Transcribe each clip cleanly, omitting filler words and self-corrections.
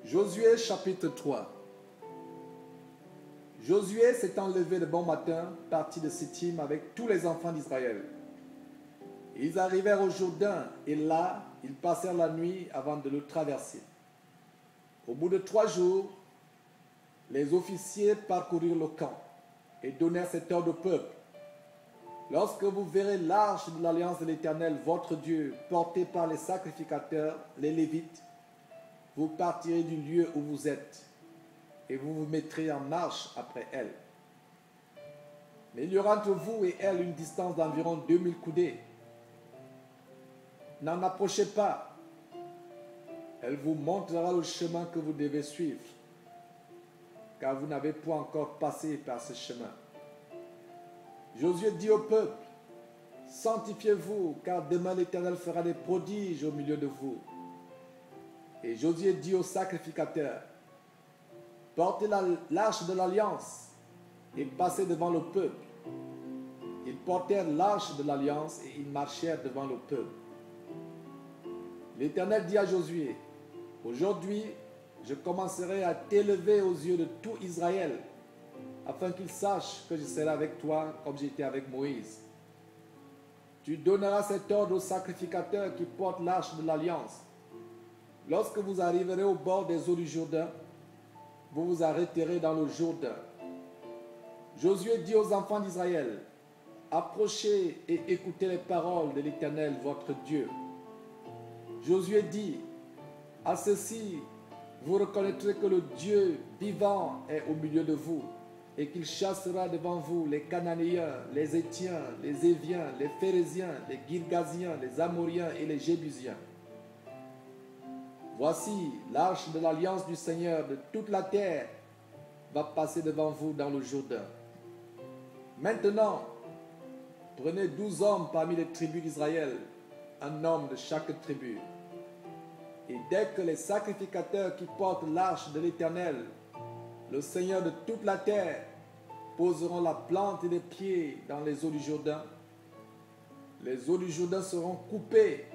Josué chapitre 3. Josué s'étant levé de bon matin, partit de Sittim avec tous les enfants d'Israël. Ils arrivèrent au Jourdain, et là, ils passèrent la nuit avant de le traverser. Au bout de 3 jours, les officiers parcoururent le camp et donnèrent cet ordre au peuple. Lorsque vous verrez l'arche de l'alliance de l'Éternel, votre Dieu, portée par les sacrificateurs, les Lévites, vous partirez du lieu où vous êtes et vous vous mettrez en marche après elle. Mais il y aura entre vous et elle une distance d'environ 2000 coudées. N'en approchez pas. Elle vous montrera le chemin que vous devez suivre, car vous n'avez point encore passé par ce chemin. Josué dit au peuple, sanctifiez-vous, car demain l'Éternel fera des prodiges au milieu de vous. Et Josué dit aux sacrificateurs, portez l'arche de l'alliance et passez devant le peuple. Ils portèrent l'arche de l'alliance et ils marchèrent devant le peuple. L'Éternel dit à Josué, aujourd'hui, je commencerai à t'élever aux yeux de tout Israël, afin qu'ils sachent que je serai avec toi comme j'étais avec Moïse. Tu donneras cet ordre aux sacrificateurs qui portent l'arche de l'alliance. Lorsque vous arriverez au bord des eaux du Jourdain, vous vous arrêterez dans le Jourdain. Josué dit aux enfants d'Israël, approchez et écoutez les paroles de l'Éternel votre Dieu. Josué dit, à ceci, vous reconnaîtrez que le Dieu vivant est au milieu de vous, et qu'il chassera devant vous les Cananéens, les Hétiens, les Éviens, les Phéréziens, les Girgasiens, les Amoriens et les Jébusiens. Voici, l'arche de l'alliance du Seigneur de toute la terre va passer devant vous dans le Jourdain. Maintenant, prenez 12 hommes parmi les tribus d'Israël, un homme de chaque tribu. Et dès que les sacrificateurs qui portent l'arche de l'Éternel, le Seigneur de toute la terre, poseront la plante des pieds dans les eaux du Jourdain, les eaux du Jourdain seront coupées,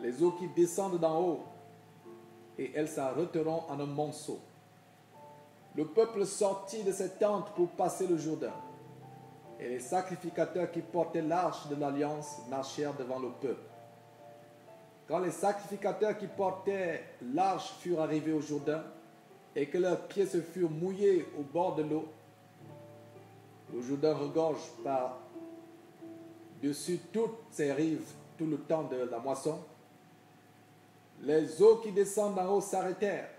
les eaux qui descendent d'en haut, et elles s'arrêteront en un monceau. Le peuple sortit de ses tentes pour passer le Jourdain, et les sacrificateurs qui portaient l'arche de l'alliance marchèrent devant le peuple. Quand les sacrificateurs qui portaient l'arche furent arrivés au Jourdain, et que leurs pieds se furent mouillés au bord de l'eau, le Jourdain regorge par-dessus toutes ses rives tout le temps de la moisson, les eaux qui descendent d'en haut s'arrêtèrent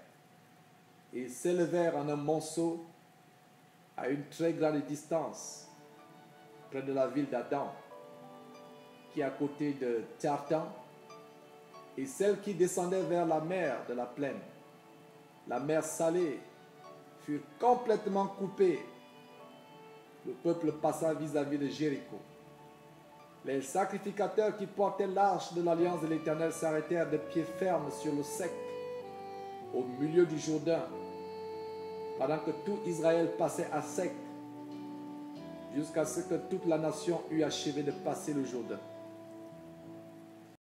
et s'élevèrent en un monceau à une très grande distance, près de la ville d'Adam, qui est à côté de Tartan, et celles qui descendaient vers la mer de la plaine, la mer salée, furent complètement coupées. Le peuple passa vis-à-vis de Jéricho. Les sacrificateurs qui portaient l'arche de l'alliance de l'Éternel s'arrêtèrent de pied ferme sur le sec, au milieu du Jourdain, pendant que tout Israël passait à sec, jusqu'à ce que toute la nation eût achevé de passer le Jourdain.